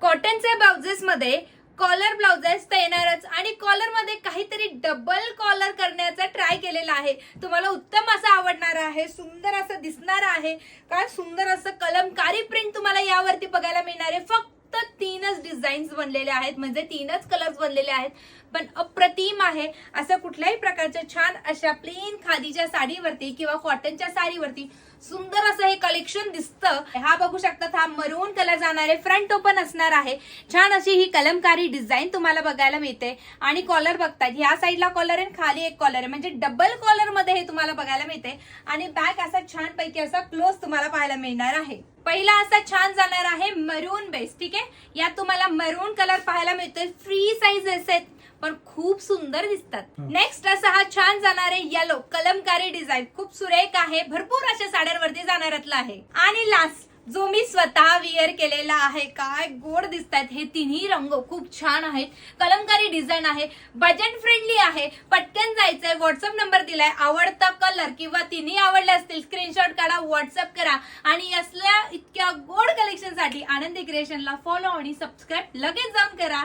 कॉटनच्या ब्लाउजेस मध्ये collar blouses तर येणारच आणि कॉलर मध्ये काहीतरी डबल कॉलर करण्याचा ट्राय केलेला आहे. तुम्हाला उत्तम असं आवडणार आहे, सुंदर असं दिसणार आहे. काय सुंदर असं कलमकारी प्रिंट तुम्हाला यावरती बघायला मिळणार आहे. फक्त 3च डिझाईन्स बनलेले आहेत, म्हणजे 3च कलर्स बनलेले आहेत, पण अप्रतिम आहे. असं कुठल्याही प्रकारच्या छान अशा प्लेन खादीच्या साडीवरती किंवा कॉटनच्या साडीवरती सुंदर असं हे कलेक्शन दिसतं. हा बघू शकता, हा मरून कलर जाणार आहे, फ्रंट ओपन असणार आहे. छान अशी ही कलमकारी डिझाईन तुम्हाला बघायला मिळते आणि कॉलर बघतात, ह्या साईडला कॉलर आहे, खाली एक कॉलर आहे, म्हणजे डबल कॉलर मध्ये हे तुम्हाला बघायला मिळते. आणि बॅक असा छान पैकी असा क्लोज तुम्हाला पाहायला मिळणार आहे. पहिला असा छान जाणार आहे मरून बेस. ठीक आहे, यात तुम्हाला मरून कलर पाहायला मिळतोय. फ्री साईज आहेत पण खूप सुंदर दिसतात. नेक्स्ट असा हा छान जाणार आहे येलो कलमकारी डिझाईन, खूप सुरेख आहे, भरपूर अशा साड्यांवरती जाणारातला आहे. आणि लास्ट जो मी स्वतः विअर केलेला आहे, काय गोड दिसतात हे तिन्ही रंग, खूप छान आहेत. कलमकारी डिझाईन आहे, बजेट फ्रेंडली आहे, पटकन जायचंय. व्हॉट्सअप नंबर दिलाय, आवडता कलर किंवा तिन्ही आवडले असतील स्क्रीनशॉट काढा, व्हॉट्सअप करा. आणि असल्या इतक्या गोड कलेक्शन साठी आनंदी क्रिएशनला फॉलो आणि सबस्क्राईब लगेच जाऊन करा.